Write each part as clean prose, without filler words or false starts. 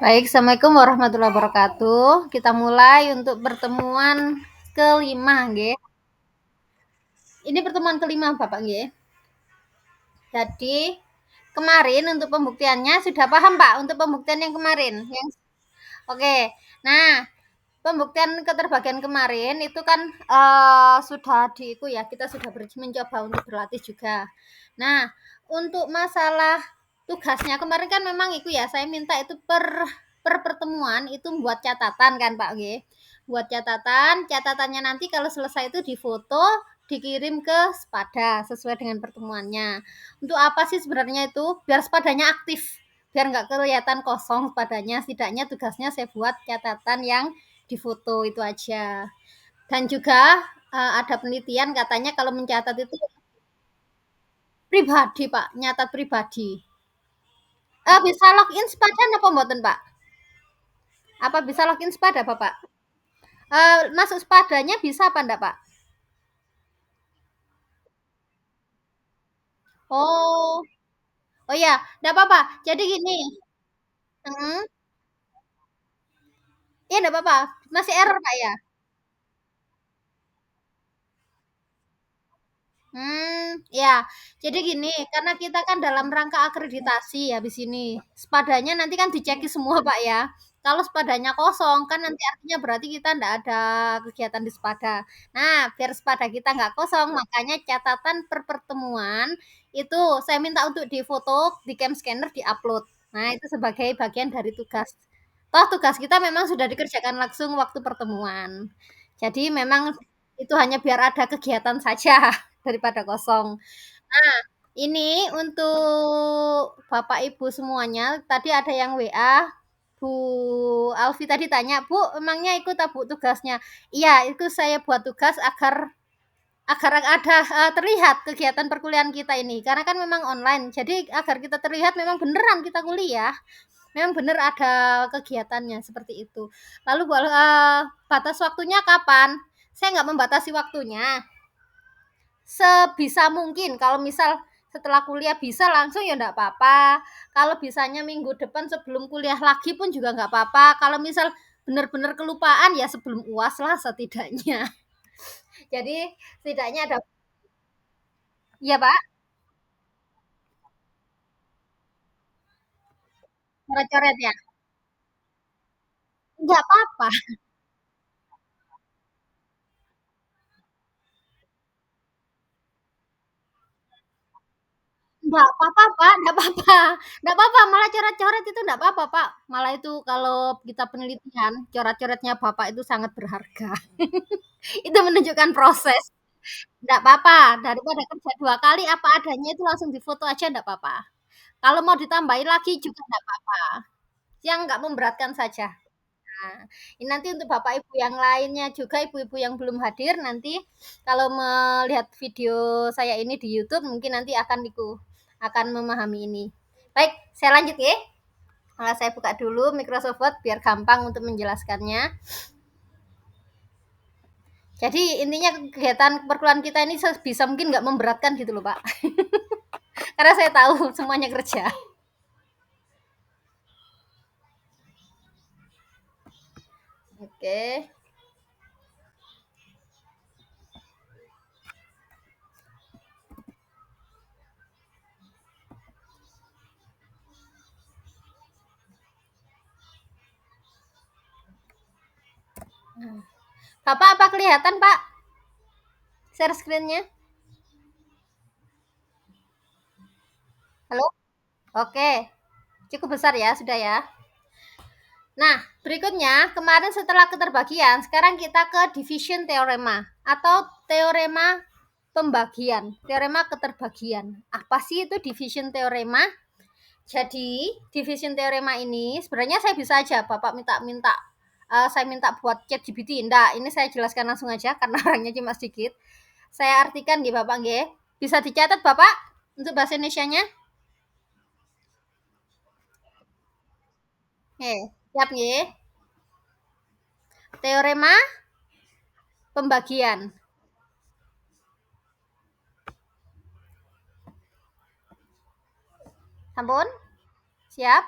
Baik, Assalamualaikum warahmatullahi wabarakatuh. Kita mulai untuk pertemuan kelima, nggih. Ini pertemuan kelima, Bapak, nggih. Jadi, kemarin untuk pembuktiannya sudah paham, Pak, untuk pembuktian yang kemarin? Oke. Nah, pembuktian keterbagian kemarin itu kan sudah ya, kita sudah mencoba untuk berlatih juga. Nah, untuk masalah tugasnya kemarin kan memang itu ya, saya minta itu per pertemuan itu buat catatan kan Pak G. Buat catatan, catatannya nanti kalau selesai itu difoto, dikirim ke Spada sesuai dengan pertemuannya. Untuk apa sih sebenarnya itu? Biar Spadanya aktif, biar nggak kelihatan kosong Spadanya. Setidaknya tugasnya saya buat catatan yang difoto itu aja. Dan juga ada penelitian katanya kalau mencatat itu pribadi Pak, nyatat pribadi. Bisa login Spada apa mboten Pak? Apa bisa login Spada Bapak? Masuk Spadanya bisa apa enggak Pak? Oh, oh ya, enggak apa-apa. Jadi gini, hmm, iya enggak apa-apa. Masih error Pak ya? Ya. Jadi gini, karena kita kan dalam rangka akreditasi habis ini. Spadanya nanti kan diceki semua, Pak, ya. Kalau spadanya kosong, kan nanti artinya berarti kita ndak ada kegiatan di spada. Nah, biar spada kita nggak kosong, makanya catatan per pertemuan itu saya minta untuk difoto, di cam scanner, di-upload. Nah, itu sebagai bagian dari tugas. Toh tugas kita memang sudah dikerjakan langsung waktu pertemuan. Jadi memang itu hanya biar ada kegiatan saja daripada kosong. Nah, ini untuk Bapak Ibu semuanya, tadi ada yang WA, Bu Alfi tadi tanya, "Bu, emangnya ikut tak Bu tugasnya?" Iya, itu saya buat tugas agar agar ada, terlihat kegiatan perkuliahan kita ini, karena kan memang online. Jadi agar kita terlihat memang beneran kita kuliah, memang bener ada kegiatannya, seperti itu. Lalu batas waktunya kapan? Saya nggak membatasi waktunya. Sebisa mungkin kalau misal setelah kuliah bisa langsung ya enggak apa-apa, kalau bisanya minggu depan sebelum kuliah lagi pun juga nggak apa-apa, kalau misal benar-benar kelupaan ya sebelum UAS lah setidaknya. Jadi setidaknya ada, iya Pak, coret-coret ya? Nggak apa-apa. Nggak apa-apa, Pak, nggak apa-apa, nggak apa-apa, malah coret-coret itu nggak apa-apa, Pak. Malah itu kalau kita penelitian, coret-coretnya Bapak itu sangat berharga. Itu menunjukkan proses. Nggak apa-apa, daripada kerja 2 kali apa adanya itu langsung difoto aja nggak apa-apa. Kalau mau ditambahin lagi juga nggak apa-apa, yang nggak memberatkan saja. Nah, ini nanti untuk Bapak Ibu yang lainnya juga, ibu-ibu yang belum hadir, nanti kalau melihat video saya ini di YouTube mungkin nanti akan memahami ini. Baik, saya lanjut ya. Saya buka dulu Microsoft Word biar gampang untuk menjelaskannya. Jadi intinya kegiatan perkuliahan kita ini sebisa mungkin nggak memberatkan gitu loh Pak. Karena saya tahu semuanya kerja. Oke. Bapak apa kelihatan Pak? Share screen-nya. Halo? Oke. Cukup besar ya, sudah ya. Nah, berikutnya kemarin setelah keterbagian, sekarang kita ke division teorema atau teorema pembagian, teorema keterbagian. Apa sih itu division teorema? Jadi, division teorema ini sebenarnya saya bisa aja Bapak minta-minta saya minta buat chat GPT. Enggak, ini saya jelaskan langsung aja karena orangnya cuma sedikit. Saya artikan di Bapak nggih. Bisa dicatat Bapak untuk bahasa Indonesianya? Oke, siap nggih. Teorema pembagian. Sampun? Siap?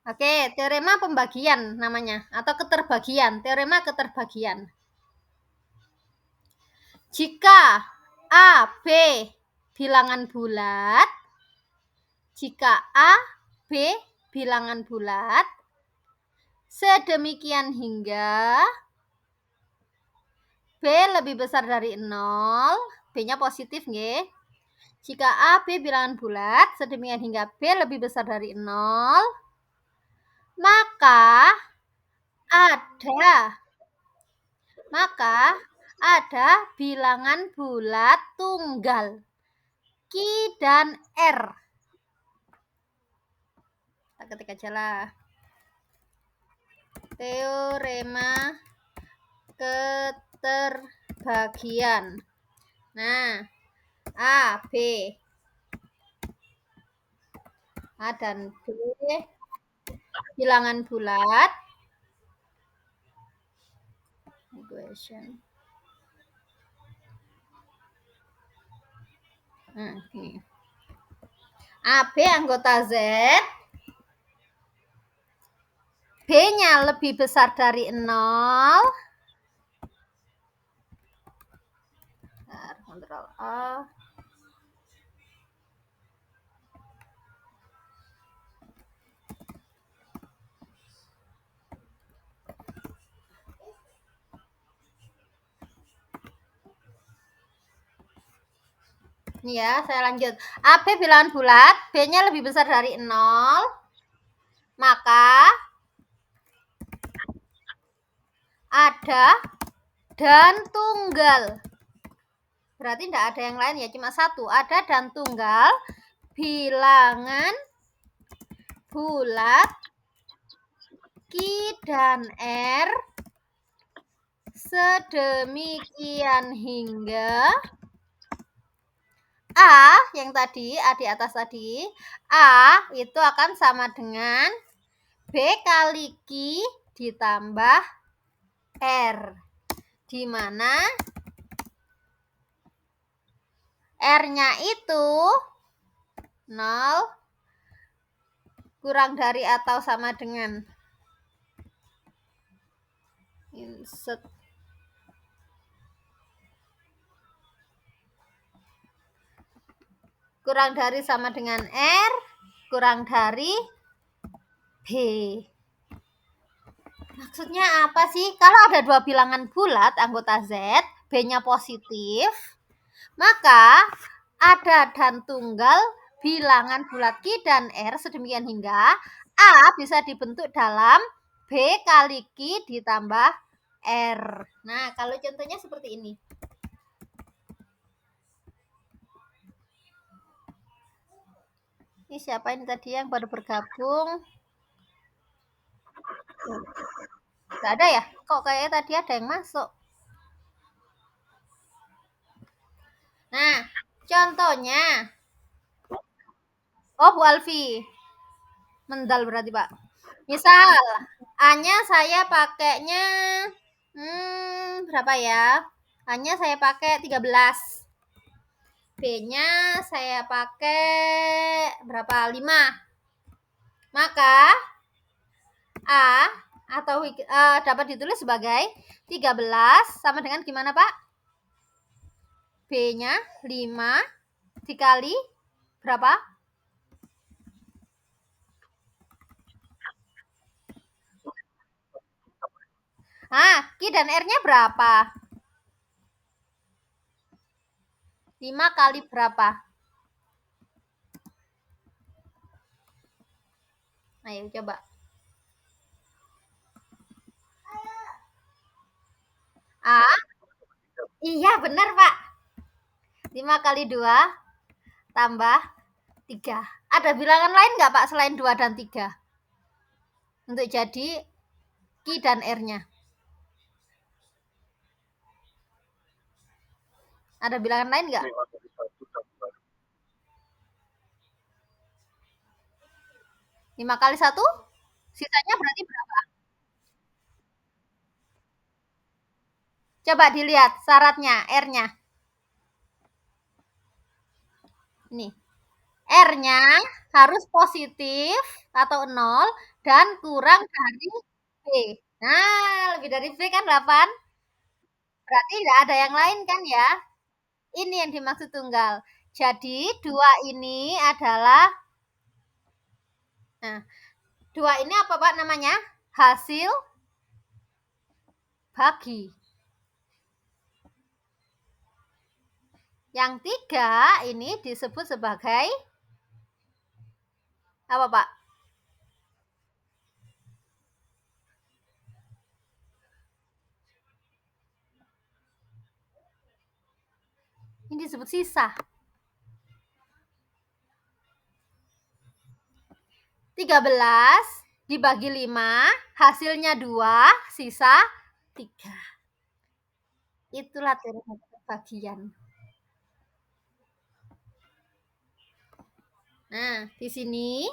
Oke, teorema pembagian namanya atau keterbagian, teorema keterbagian. Jika A, B bilangan bulat, jika A, B bilangan bulat, sedemikian hingga B lebih besar dari 0, B-nya positif nggih. Jika A, B bilangan bulat, sedemikian hingga B lebih besar dari 0, maka ada bilangan bulat tunggal Q dan R. Kita ketik aja lah. Teorema keterbagian. Nah, A, B. A dan B bilangan bulat. Equation. Nah, ini. AB anggota Z, B-nya lebih besar dari 0. Ctrl A. Ini ya, saya lanjut. AB bilangan bulat, B-nya lebih besar dari 0, maka ada dan tunggal. Berarti tidak ada yang lain ya, cuma satu. Ada dan tunggal bilangan bulat Q dan R sedemikian hingga A yang tadi, A di atas tadi, A itu akan sama dengan B kali Q ditambah R, di mana R-nya itu 0 kurang dari atau sama dengan insert kurang dari sama dengan R kurang dari B. Maksudnya apa sih? Kalau ada dua bilangan bulat anggota Z, B-nya positif, maka ada dan tunggal bilangan bulat Q dan R sedemikian hingga A bisa dibentuk dalam B kali Q ditambah R. Nah, kalau contohnya seperti ini. Ini siapa ini tadi yang baru bergabung? Gak ada ya? Kok kayaknya tadi ada yang masuk? Nah, contohnya. Oh, Bu Alfi. Mendal berarti, Pak. Misal, A-nya saya pakainya berapa ya? A-nya saya pakai 13. B-nya saya pakai berapa? 5. Maka A atau dapat ditulis sebagai 13 sama dengan gimana, Pak? B-nya 5 dikali berapa? Q dan R-nya berapa? 5 kali berapa? Ayo coba. A. Iya, benar, Pak. 5 kali 2 tambah 3. Ada bilangan lain nggak, Pak, selain 2 dan 3? Untuk jadi Q dan R-nya. Ada bilangan lain nggak? 5 kali 1? Sisanya berarti berapa? Coba dilihat syaratnya, R-nya. Ini. R-nya harus positif atau 0 dan kurang dari B. Nah, lebih dari B kan 8. Berarti nggak ada yang lain kan ya? Ini yang dimaksud tunggal. Jadi, dua ini adalah, nah, dua ini apa Pak namanya? Hasil bagi. Yang tiga ini disebut sebagai apa Pak? Ini disebut sisa. 13 dibagi 5, hasilnya 2, sisa 3. Itulah teorema keterbagian. Nah, di sini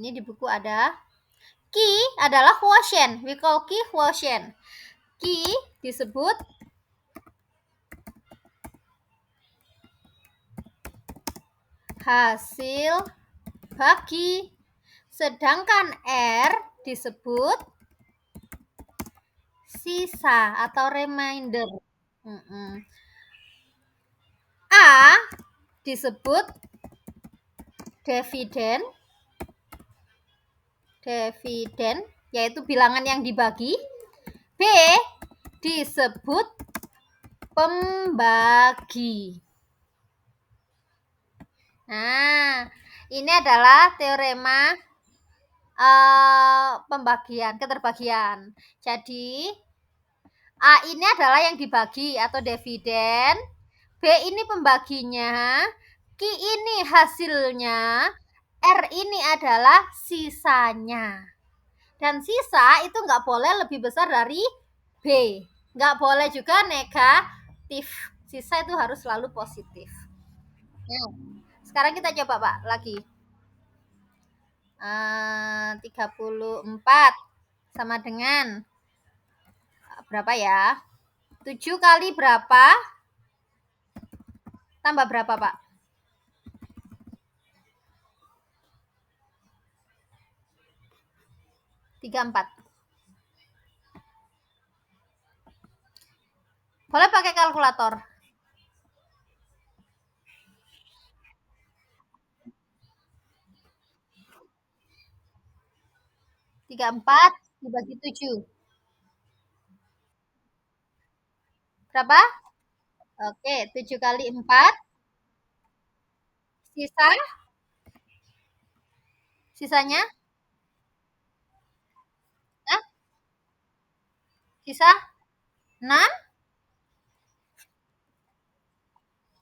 ini di buku ada key adalah quotient. We call key quotient. Key disebut hasil bagi. Sedangkan R disebut sisa atau remainder. A disebut dividen, yaitu bilangan yang dibagi. B disebut pembagi. Nah, ini adalah teorema pembagian, keterbagian. Jadi, A ini adalah yang dibagi atau dividen, B ini pembaginya, Q ini hasilnya, R ini adalah sisanya. Dan sisa itu nggak boleh lebih besar dari B. Nggak boleh juga negatif. Sisa itu harus selalu positif. Nah, sekarang kita coba Pak lagi. 34 sama dengan berapa ya? 7 kali berapa? Tambah berapa Pak? 34. Boleh pakai kalkulator. 34 dibagi 7. Berapa? Oke, 7 kali 4. Sisa? Sisanya? Nah, sisa 6.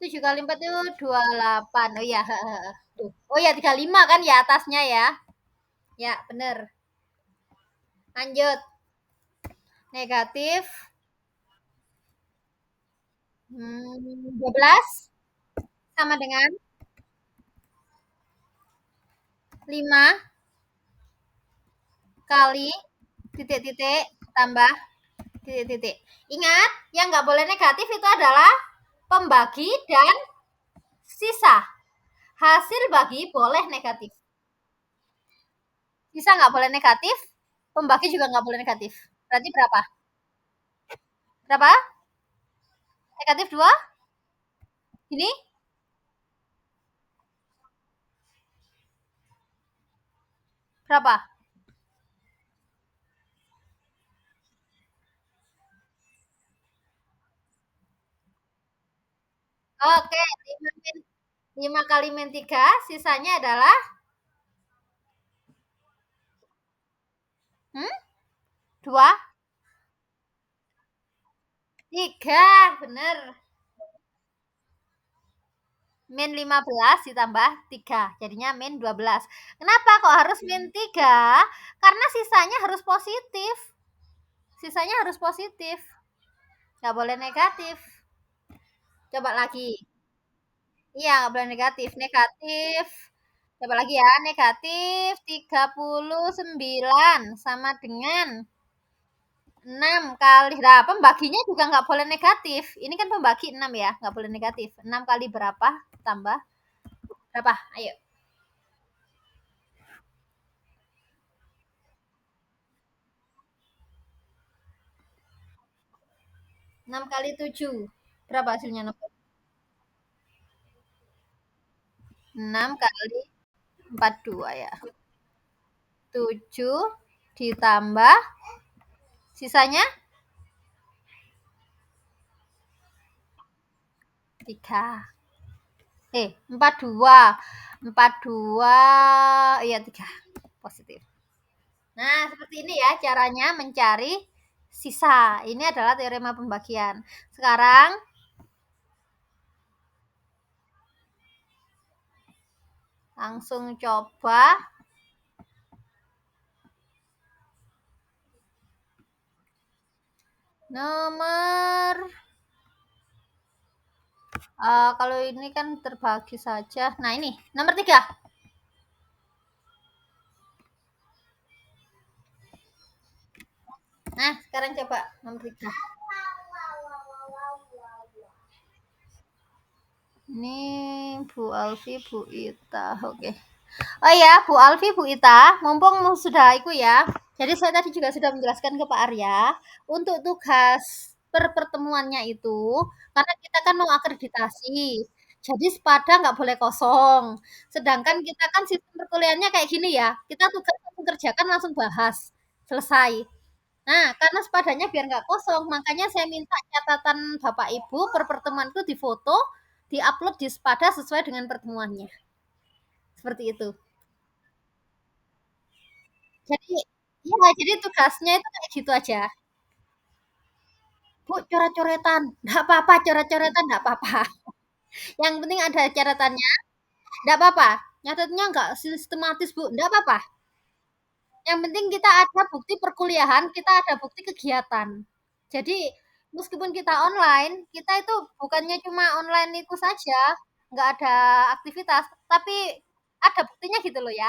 7 kali 4 itu 28. Oh iya. Oh ya, 35 kan ya atasnya ya. Ya, bener. Lanjut. Negatif 12 sama dengan 5 kali titik-titik tambah titik-titik. Ingat, yang nggak boleh negatif itu adalah pembagi dan sisa. Hasil bagi boleh negatif. Sisa nggak boleh negatif, pembagi juga nggak boleh negatif. Berarti berapa? Berapa? Negatif 2? Ini? Berapa? Oke, 5 kali min 3, sisanya adalah 2, 3, bener. Min 15 ditambah 3, jadinya min 12. Kenapa kok harus min 3? Karena sisanya harus positif. Sisanya harus positif. Nggak boleh negatif. Coba lagi. Iya, nggak boleh negatif. Negatif. Coba lagi ya. Negatif 39 sama dengan 6 kali. Nah, pembaginya juga nggak boleh negatif. Ini kan pembagi 6 ya. Nggak boleh negatif. 6 kali berapa? Tambah berapa? Ayo. 6 kali 7. Berapa hasilnya? 6 kali 42 ya. 7 ditambah sisanya 3. 42. 42 iya 3. Positif. Nah, seperti ini ya caranya mencari sisa. Ini adalah teorema pembagian. Sekarang langsung coba nomor kalau ini kan terbagi saja. Nah, ini nomor 3. Nah, sekarang coba nomor 3. Ini Bu Alfi, Bu Ita. Oke. Oh ya, Bu Alfi, Bu Ita, mumpung sudah ikut ya. Jadi saya tadi juga sudah menjelaskan ke Pak Arya untuk tugas per pertemuannya itu, karena kita kan mau akreditasi. Jadi sepada nggak boleh kosong. Sedangkan kita kan sistem perkuliahannya kayak gini ya. Kita tugas langsung kerjakan langsung bahas. Selesai. Nah, karena sepadanya biar nggak kosong, makanya saya minta catatan Bapak Ibu per pertemuan itu difoto, diupload di sepada sesuai dengan pertemuannya. Seperti itu. Jadi ya, jadi tugasnya itu kayak gitu aja. Bu, coret-coretan, nggak apa-apa, coret-coretan nggak apa-apa. Yang penting ada catatannya, nggak apa-apa. Nyatetnya nggak sistematis, Bu, nggak apa-apa. Yang penting kita ada bukti perkuliahan, kita ada bukti kegiatan. Jadi meskipun kita online, kita itu bukannya cuma online itu saja, nggak ada aktivitas, tapi ada buktinya gitu loh ya.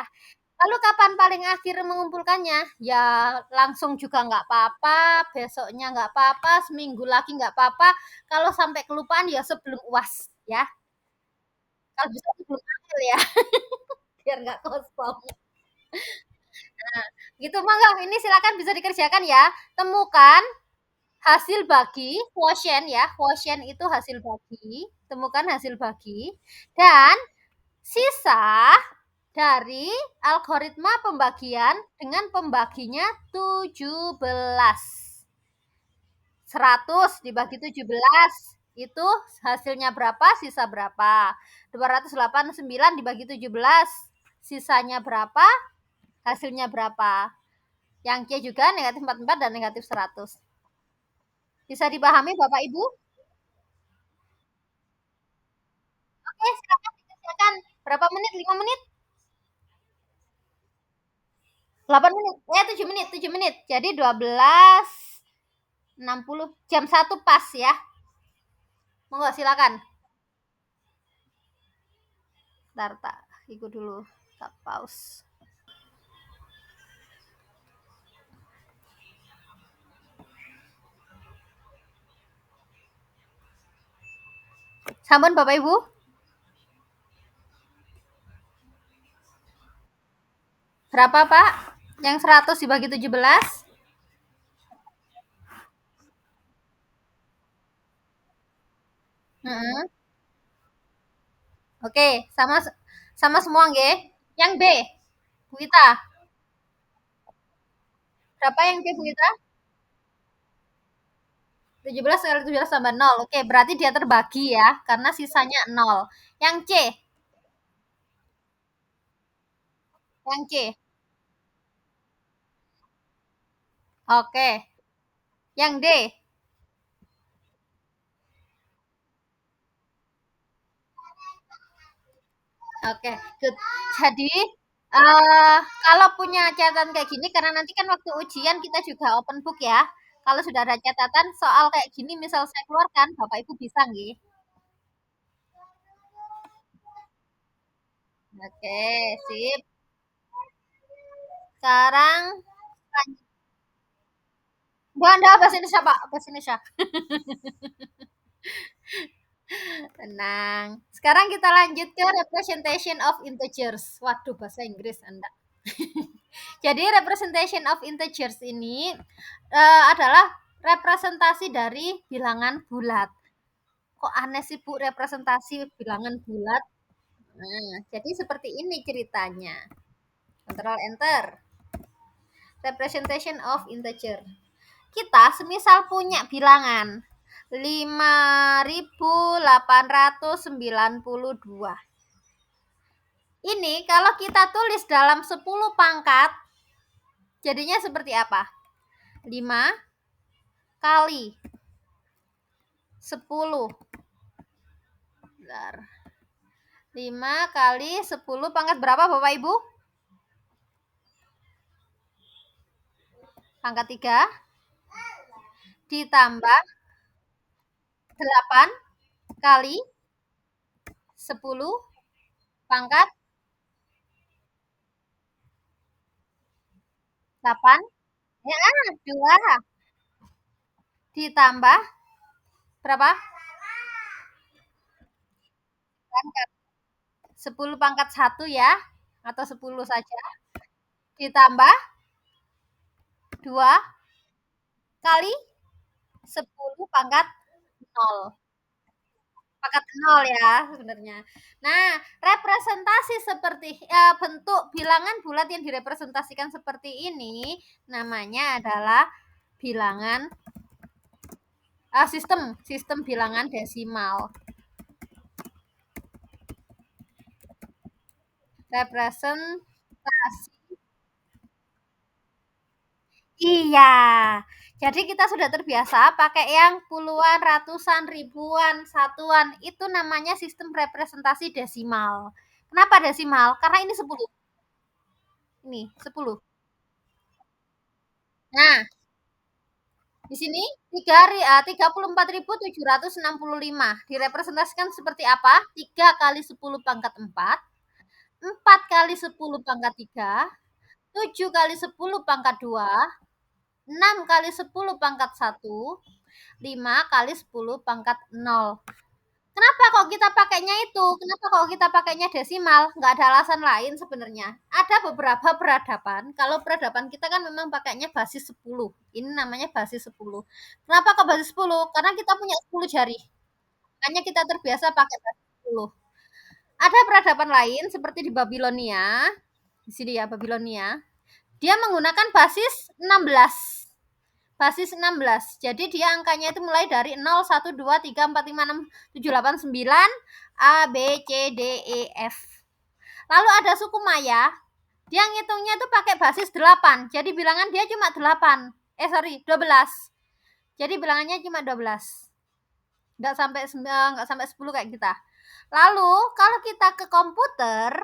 Lalu kapan paling akhir mengumpulkannya? Ya langsung juga nggak apa-apa, besoknya nggak apa-apa, seminggu lagi nggak apa-apa. Kalau sampai kelupaan ya sebelum UAS ya. Kalau bisa sebelum akhir ya, biar nggak kosong. Nah, gitu mangga. Ini silakan bisa dikerjakan ya. Temukan hasil bagi quotient ya. Quotient itu hasil bagi. Temukan hasil bagi dan sisa dari algoritma pembagian dengan pembaginya 17. 100 dibagi 17 itu hasilnya berapa, sisa berapa. 289 dibagi 17 sisanya berapa, hasilnya berapa. Yang C juga negatif 44 dan negatif 100. Bisa dipahami Bapak Ibu? Oke, silakan dikerjakan. Berapa menit? 5 menit? 8 menit? 7 menit, 7 menit. Jadi 12.60 jam 1 pas ya. Monggo silakan. Bentar, tak ikut dulu. Tak pause. Sampun Bapak Ibu? Berapa Pak? Yang 100 dibagi 17? Heeh. Oke, sama sama semua nggih. Yang B, Bu Ita. Berapa yang B Bu Ita? 17 kali 17 tambah 0. Oke, berarti dia terbagi ya, karena sisanya 0. Yang C, yang C. Oke. Yang D. Oke, good. Jadi, kalau punya catatan kayak gini, karena nanti kan waktu ujian kita juga open book ya. Kalau sudah ada catatan soal kayak gini, misal saya keluarkan, Bapak Ibu bisa nggih? Oke, sip. Sekarang enggak, bahasa Indonesia, Pak. Bahasa Indonesia. Tenang. Sekarang kita lanjut ke representation of integers. Waduh, bahasa Inggris Anda. Jadi representation of integers ini adalah representasi dari bilangan bulat. Kok aneh sih Bu representasi bilangan bulat? Nah, jadi seperti ini ceritanya. Control Enter. Representation of integer. Kita semisal punya bilangan 5.892. Ini kalau kita tulis dalam 10 pangkat, jadinya seperti apa? 5 kali 10. Bentar. 5 kali 10 pangkat berapa Bapak Ibu? Pangkat 3 ditambah 8 kali 10 pangkat 8. Ya, 2 ditambah berapa? Pangkat 10 pangkat 1 ya, atau 10 saja. Ditambah 2 kali 10 pangkat 0. Pangkat 0 ya sebenarnya. Nah, representasi seperti bentuk bilangan bulat yang direpresentasikan seperti ini namanya adalah bilangan sistem bilangan desimal. Representasi. Iya. Jadi kita sudah terbiasa pakai yang puluhan, ratusan, ribuan, satuan. Itu namanya sistem representasi desimal. Kenapa desimal? Karena ini 10. Ini 10. Nah, di sini 34.765 direpresentasikan seperti apa? 3 kali 10 pangkat 4, 4 kali 10 pangkat 3, 7 kali 10 pangkat 2, 6 kali 10 pangkat 1, 5 kali 10 pangkat 0. Kenapa kok kita pakainya itu? Kenapa kok kita pakainya desimal? Nggak ada alasan lain sebenarnya. Ada beberapa peradaban. Kalau peradaban kita kan memang pakainya basis 10. Ini namanya basis 10. Kenapa kok basis 10? Karena kita punya 10 jari. Makanya kita terbiasa pakai basis 10. Ada peradaban lain seperti di Babilonia. Di sini ya, Babilonia. Dia menggunakan basis 16. Basis 16. Jadi dia angkanya itu mulai dari 0, 1, 2, 3, 4, 5, 6, 7, 8, 9, A, B, C, D, E, F. Lalu ada suku Maya, dia ngitungnya itu pakai basis 8. Jadi bilangan dia cuma 8. 12. Jadi bilangannya cuma 12. Nggak sampai 10 kayak kita. Lalu kalau kita ke komputer,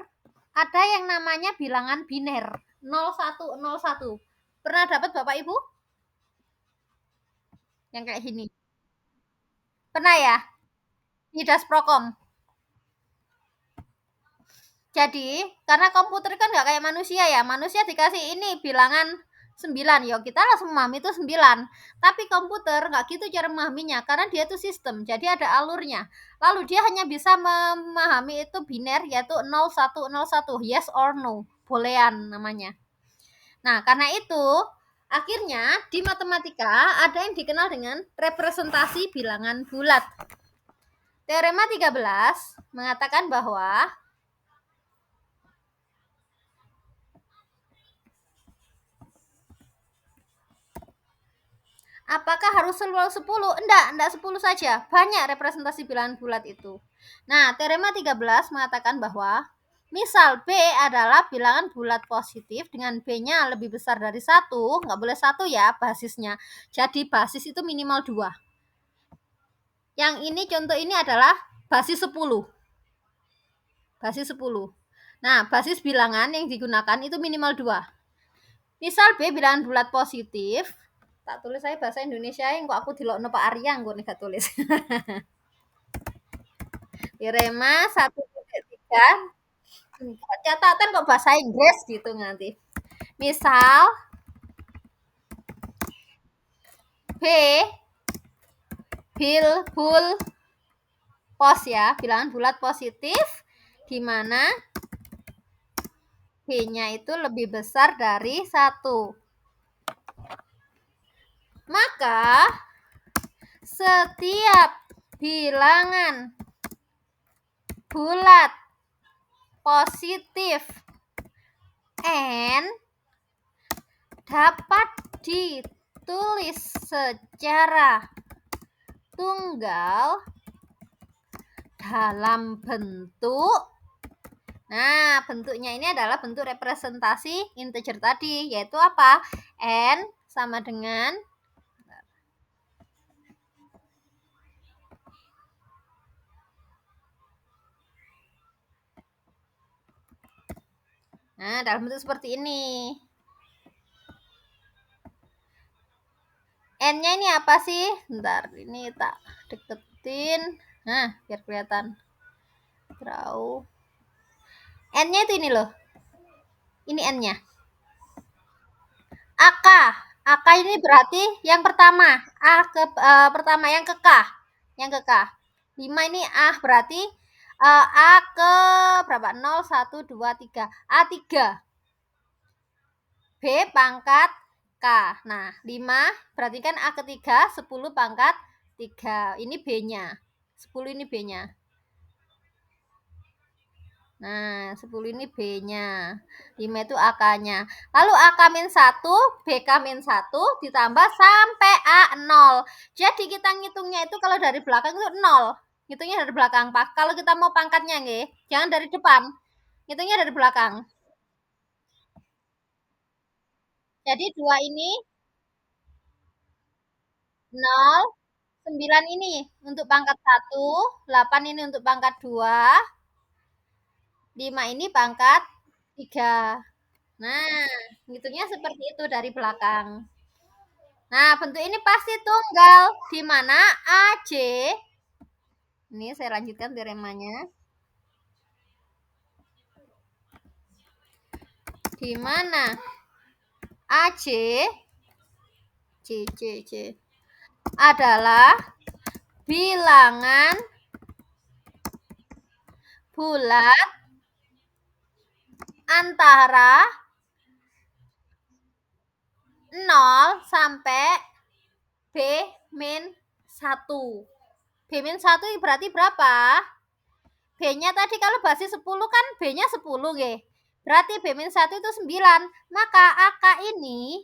ada yang namanya bilangan biner. 0101. Pernah dapat Bapak Ibu? Yang kayak gini. Pernah ya? Di Dasprokom. Jadi, karena komputer kan nggak kayak manusia ya. Manusia dikasih ini bilangan 9. Ya kita langsung memahami itu 9. Tapi komputer nggak gitu cara memahaminya. Karena dia itu sistem. Jadi ada alurnya. Lalu dia hanya bisa memahami itu biner yaitu 0101. Yes or no. Boolean namanya. Nah, karena itu akhirnya di matematika ada yang dikenal dengan representasi bilangan bulat. Teorema 13 mengatakan bahwa apakah harus selalu 10? Enggak 10 saja. Banyak representasi bilangan bulat itu. Nah, teorema 13 mengatakan bahwa misal B adalah bilangan bulat positif dengan B-nya lebih besar dari 1, nggak boleh 1 ya basisnya. Jadi basis itu minimal 2. Yang ini contoh ini adalah basis 10. Basis 10. Nah, basis bilangan yang digunakan itu minimal 2. Misal B bilangan bulat positif, tak tulis saya bahasa Indonesia yang kok aku dilokno Pak Arya nggo nek tulis. Irema 1.3. Catatan kok bahasa Inggris gitu nanti. Misal B bul pos ya, bilangan bulat positif di mana B-nya itu lebih besar dari 1. Maka setiap bilangan bulat positif n dapat ditulis secara tunggal dalam bentuk. Nah, bentuknya ini adalah bentuk representasi integer tadi, yaitu apa? N sama dengan nah, dalam bentuk seperti ini. N-nya ini apa sih? Bentar, ini tak deketin. Nah, biar kelihatan. Draw. N-nya itu ini loh. Ini N-nya. AK. AK ini berarti yang pertama. Pertama yang ke K. Yang ke K. 5 ini berarti A ke berapa? 0, 1, 2, 3. A3. B pangkat K. Nah, 5 berarti kan A ketiga, 10 pangkat 3. Ini B-nya. 10 ini B-nya. Nah, 10 ini B-nya. 5 itu AK-nya. Lalu AK-1, BK-1 ditambah sampai A0. Jadi kita ngitungnya itu kalau dari belakang itu 0. Ngitungnya dari belakang, Pak. Kalau kita mau pangkatnya, nggih. Jangan dari depan. Ngitungnya dari belakang. Jadi 2 ini 0, 9 ini untuk pangkat 1, 8 ini untuk pangkat 2, 5 ini pangkat 3. Nah, ngitungnya seperti itu dari belakang. Nah, bentuk ini pasti tunggal, di mana AC, ini saya lanjutkan teoremanya, di mana AC, C adalah bilangan bulat antara 0 sampai B-1. B-1 berarti berapa? B-nya tadi kalau basis 10 kan B-nya 10, nggih. Berarti B-1 itu 9. Maka AK ini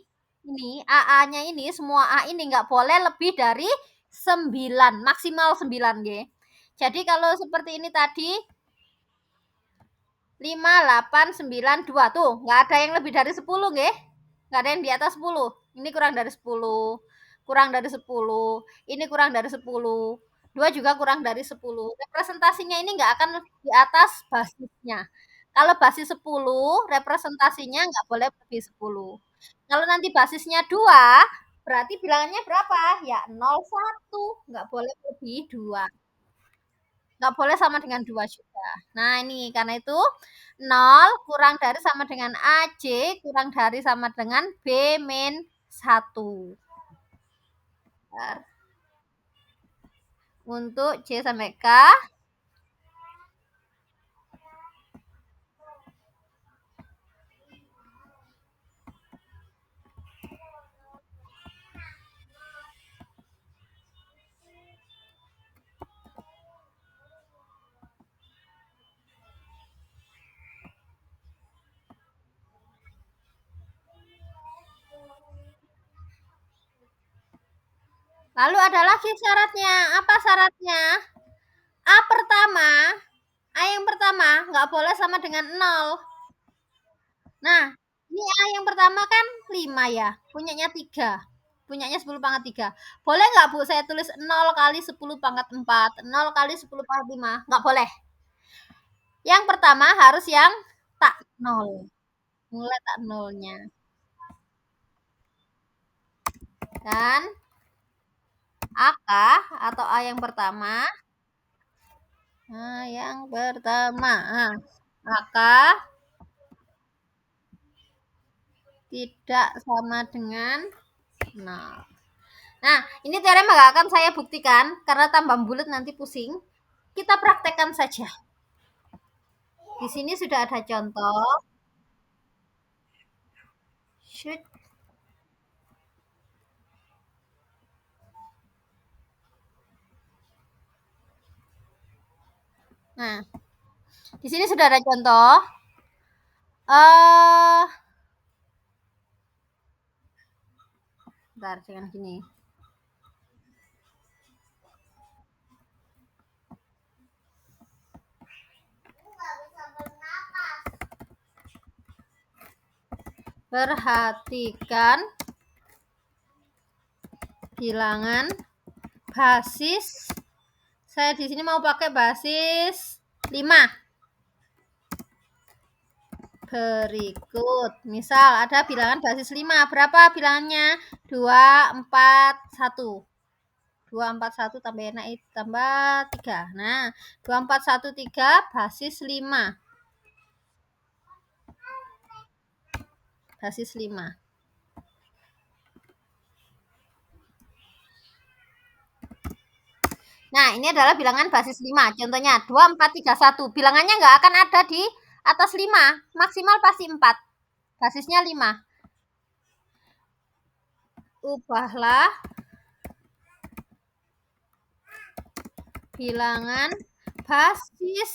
AA-nya ini, semua A ini nggak boleh lebih dari 9, maksimal 9, nggih. Jadi kalau seperti ini tadi 5, 8, 9, 2. Tuh, nggak ada yang lebih dari 10, nggih. Nggak ada yang di atas 10. Ini kurang dari 10. Kurang dari 10. Ini kurang dari 10. 2 juga kurang dari 10. Representasinya ini nggak akan di atas basisnya. Kalau basis 10, representasinya nggak boleh lebih 10. Kalau nanti basisnya 2, berarti bilangannya berapa? Ya 0, 1. Nggak boleh lebih 2. Nggak boleh sama dengan 2 juga. Nah, ini karena itu 0 kurang dari sama dengan AC kurang dari sama dengan B-1. Untuk C sampai K. Lalu ada lagi syaratnya. Apa syaratnya? A pertama, A yang pertama nggak boleh sama dengan 0. Nah, ini A yang pertama kan 5 ya, punyanya 3. Punyanya 10 pangkat 3. Boleh nggak, Bu, saya tulis 0 kali 10 pangkat 4, 0 kali 10 pangkat 5? Nggak boleh. Yang pertama harus yang tak 0. Mulai tak nolnya. Dan AK atau A yang pertama. Nah, yang pertama. Nah, AK tidak sama dengan 0. Nah, ini teorema nggak akan saya buktikan karena tambah bulat nanti pusing. Kita praktekkan saja. Di sini sudah ada contoh. Shoot. Nah, di sini sudah ada contoh. Eh, bentar, jangan gini. Perhatikan bilangan basis. Saya di sini mau pakai basis 5. Berikut. Misal ada bilangan basis 5. Berapa bilangannya? 2, 4, 1. 2, 4, 1 tambah enak itu tambah 3. Nah, 2, 4, 1, 3 basis 5. Basis 5. Nah, ini adalah bilangan basis 5. Contohnya 2, 4, 3, 1. Bilangannya nggak akan ada di atas 5. Maksimal pasti 4. Basisnya 5. Ubahlah bilangan basis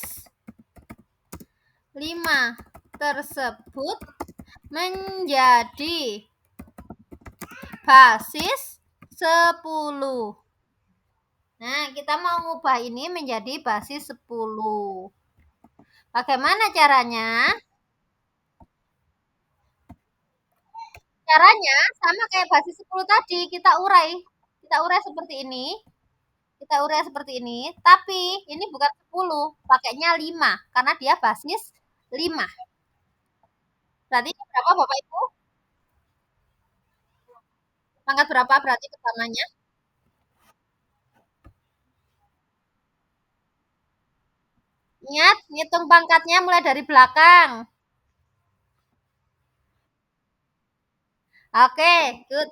5 tersebut menjadi basis 10. Nah, kita mau ngubah ini menjadi basis 10. Bagaimana caranya? Caranya sama kayak basis 10 tadi, kita urai. Kita urai seperti ini. Kita urai seperti ini, tapi ini bukan 10, pakainya 5 karena dia basis 5. Berarti ini berapa Bapak Ibu? Pangkat berapa berarti pertamanya? Ingat, ngitung pangkatnya mulai dari belakang. Oke, good.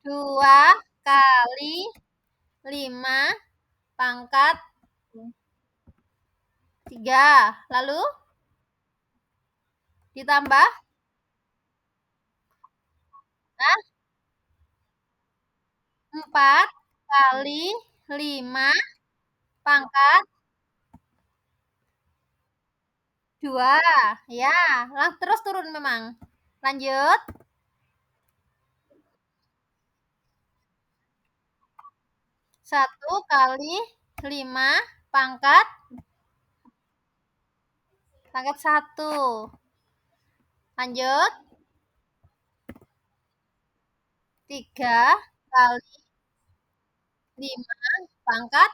2 kali 5 pangkat 3. Lalu ditambah nah, 4 kali 5 pangkat 2. Ya, terus turun memang. Lanjut. 1 kali 5 pangkat 1. Lanjut. 3 kali 5 pangkat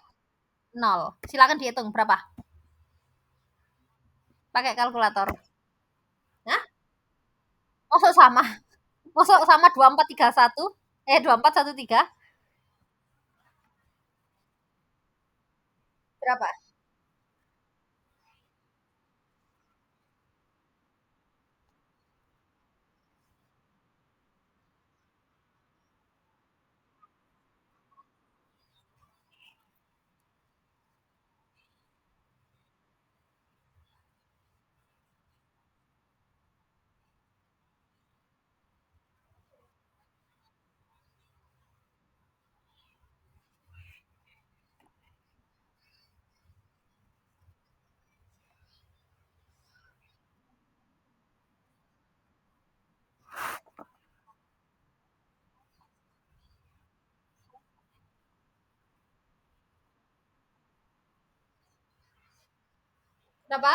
0. Silakan dihitung berapa? Pakai kalkulator. Nah, masuk sama. Masuk sama 2431. 2413. Berapa? Berapa?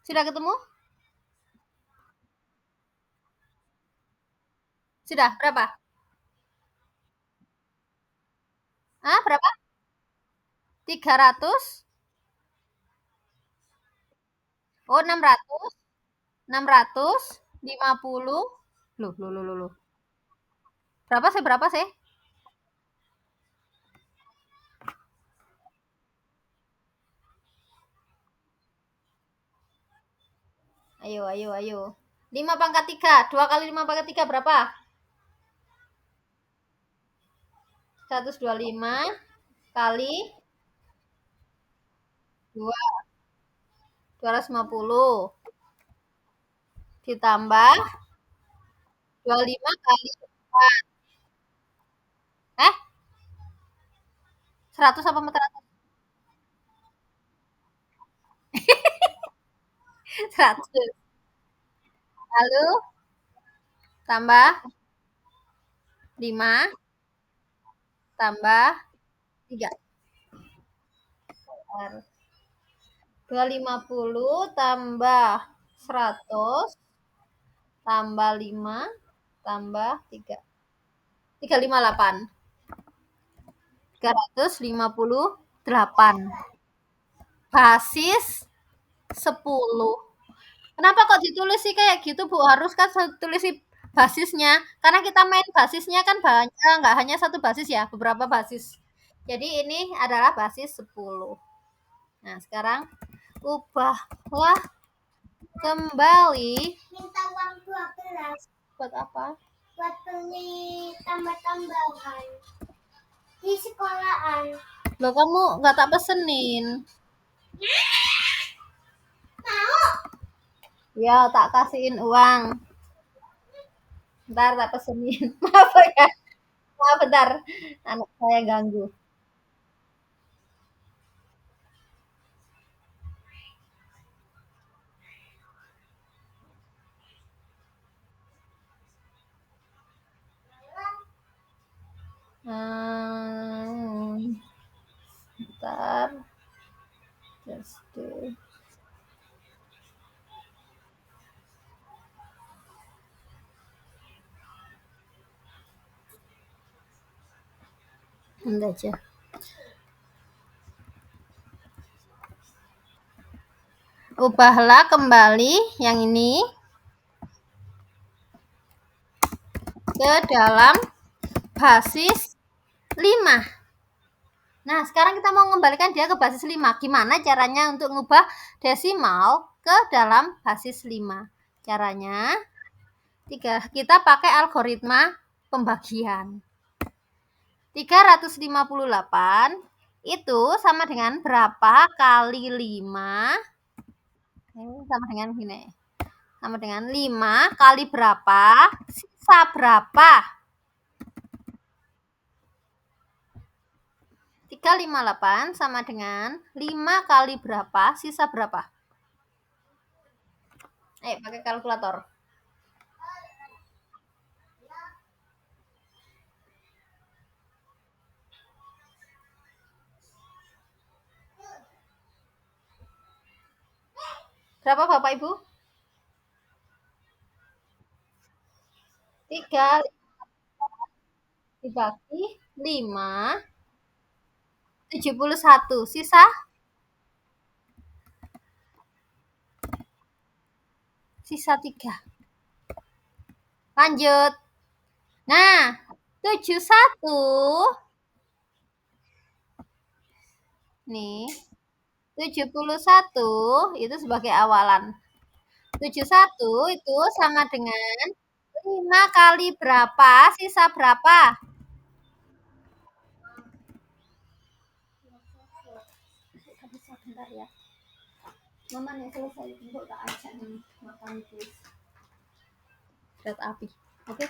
Sudah ketemu? Sudah, berapa? Ah, berapa? 300. Oh, 600. 650. Loh, loh, loh, loh, loh. Berapa sih? Berapa sih? Ayo, ayo, ayo. 5 pangkat 3. 2 kali 5 pangkat 3 berapa? 125 kali 2, 250. Ditambah 25 kali 4. Eh, 100 apa 400? 100. Lalu tambah 5 tambah 3. 250 tambah 100 tambah 5 tambah 3. 358. 358. Basis 10. Kenapa kok ditulis sih kayak gitu, Bu? Harus kan tulis sih basisnya. Karena kita main basisnya kan banyak, nggak hanya satu basis ya, beberapa basis. Jadi ini adalah basis 10. Nah, sekarang ubahlah kembali. Minta uang 12. Buat apa? Buat beli tambah-tambahan di sekolahan. Loh, kamu nggak tak pesenin. Mau? Ya, tak kasihin uang. Ntar tak pesenin. Maaf ya. Maaf bentar. Anak saya ganggu. Bentar. Just do. Bentar aja. Ubahlah kembali yang ini ke dalam basis 5. Nah, sekarang kita mau mengembalikan dia ke basis 5. Gimana caranya untuk mengubah desimal ke dalam basis 5? Caranya, kita pakai algoritma pembagian. 358 itu sama dengan berapa kali 5? Sama dengan gini. Sama dengan 5 kali berapa, sisa berapa? 358 sama dengan 5 kali berapa, sisa berapa? Ayo pakai kalkulator. Berapa Bapak Ibu? 3 dibagi 5, 71. Sisa? Sisa 3. Lanjut. Nah, 71 nih, 71 itu sebagai awalan. 71 itu sama dengan 5 kali berapa, sisa berapa? Bentar ya. Mama nih selesai untuk tak ajak nih makan please. Kereta api. Oke.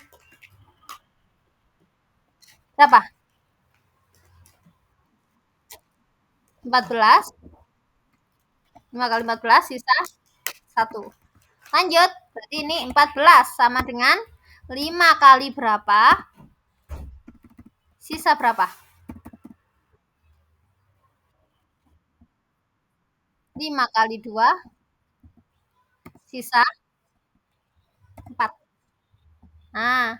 Berapa? 14. 5 kali 14 sisa 1. Lanjut. Berarti ini 14 sama dengan 5 kali berapa? Sisa berapa? 5 kali 2 Sisa 4. Nah,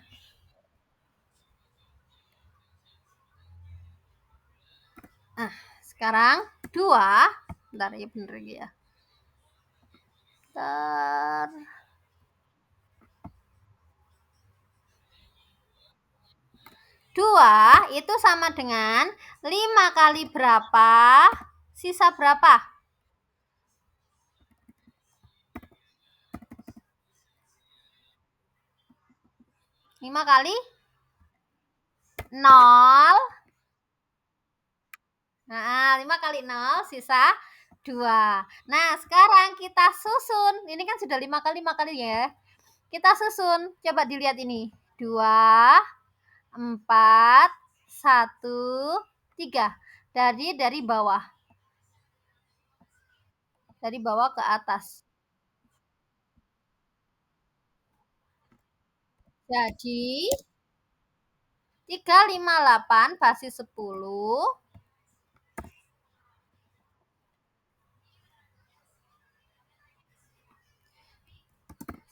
sekarang 2. Bentar ya, bener lagi ya. Bentar. 2 itu sama dengan 5 kali berapa, sisa berapa? 5 kali 0. Nah, 5 kali 0 sisa 2. Nah, sekarang kita susun. Ini kan sudah 5 kali ya. Kita susun. Coba dilihat ini. 2, 4, 1, 3. Dari bawah. Dari bawah ke atas. Jadi 358 basis 10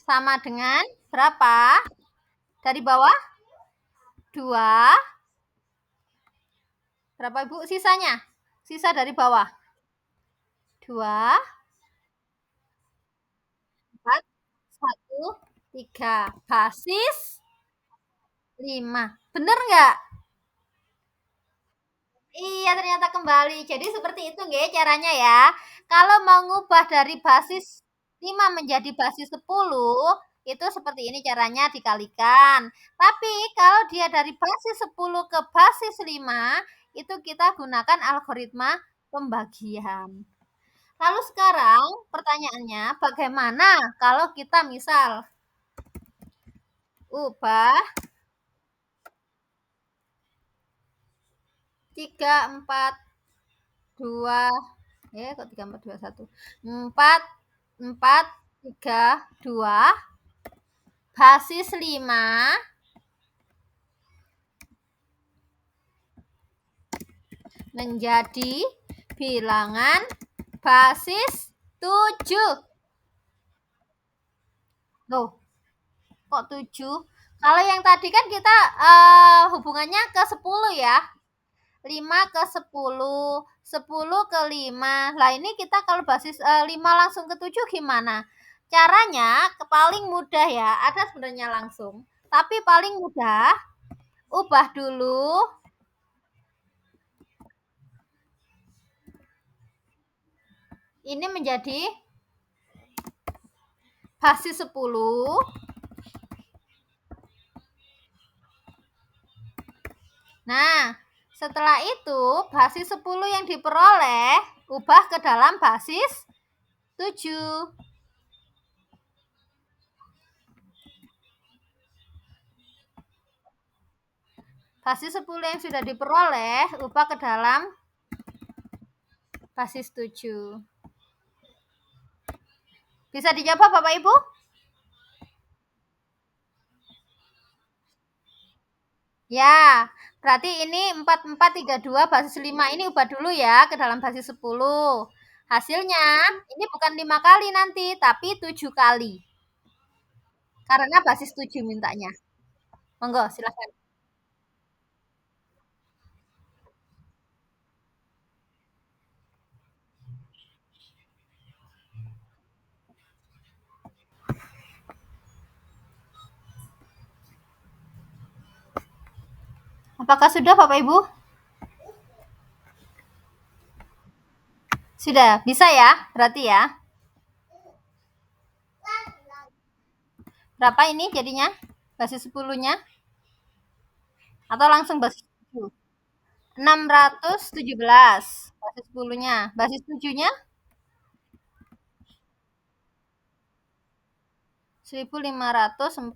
sama dengan berapa? Dari bawah 2. Berapa Ibu sisanya? Sisa dari bawah. 2, 4, 1, 3. Basis 5. Bener nggak? Iya, ternyata kembali. Jadi seperti itu nggih caranya ya. Kalau mau ngubah dari basis 5 menjadi basis 10, itu seperti ini caranya dikalikan. Tapi kalau dia dari basis 10 ke basis 5, itu kita gunakan algoritma pembagian. Lalu sekarang pertanyaannya, bagaimana kalau kita misal ubah 3, 4, 2, kok 3, 4, 2, 1. 4, 4, 3, 2, basis 5 menjadi bilangan basis 7. Loh, kok 7? Kalau yang tadi kan kita hubungannya ke 10 ya. 5 ke 10, 10 ke 5. Lah ini kita kalau basis 5 langsung ke 7 gimana? Caranya paling mudah ya, ada sebenarnya langsung. Tapi paling mudah, ubah dulu ini menjadi basis 10. Nah, setelah itu basis 10 yang diperoleh ubah ke dalam basis 7. Basis 10 yang sudah diperoleh ubah ke dalam basis 7. Bisa dicoba Bapak Ibu? Ya, berarti ini 4432 basis 5 ini ubah dulu ya ke dalam basis 10. Hasilnya ini bukan 5 kali nanti, tapi 7 kali. Karena basis 7 mintanya. Monggo, silahkan. Apakah sudah Bapak Ibu? Sudah, bisa ya? Berarti ya. Berapa ini jadinya? Basis 10-nya? Atau langsung basis 7? 617 basis 10-nya. Basis 7-nya? 1541.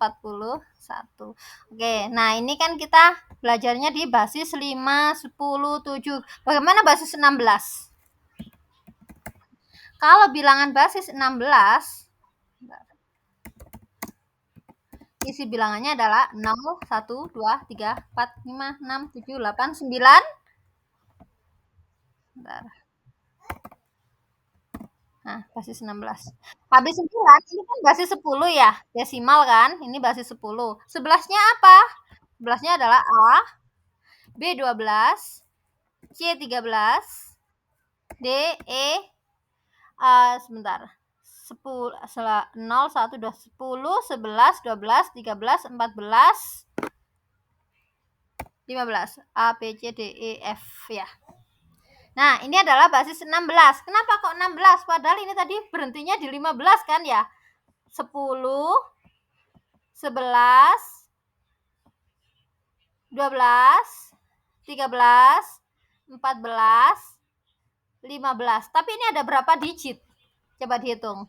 Oke, nah ini kan kita belajarnya di basis 5, 10, 7. Bagaimana basis 16? Kalau bilangan basis 16, isi bilangannya adalah 0, 1, 2, 3, 4, 5, 6, 7, 8, 9. Bentar. Nah, basis 16. Habis 9, ini kan basis 10 ya, desimal kan? Ini basis 10. Sebelasnya apa? Sebelasnya adalah A, B 12, C 13, D, E, sebentar. 10, 0, 1, 2, 10, 11, 12, 13, 14, 15. A, B, C, D, E, F ya. Nah, ini adalah basis 16. Kenapa kok 16? Padahal ini tadi berhentinya di 15 kan ya? 10, 11, 12, 13, 14, 15. Tapi ini ada berapa digit? Coba dihitung.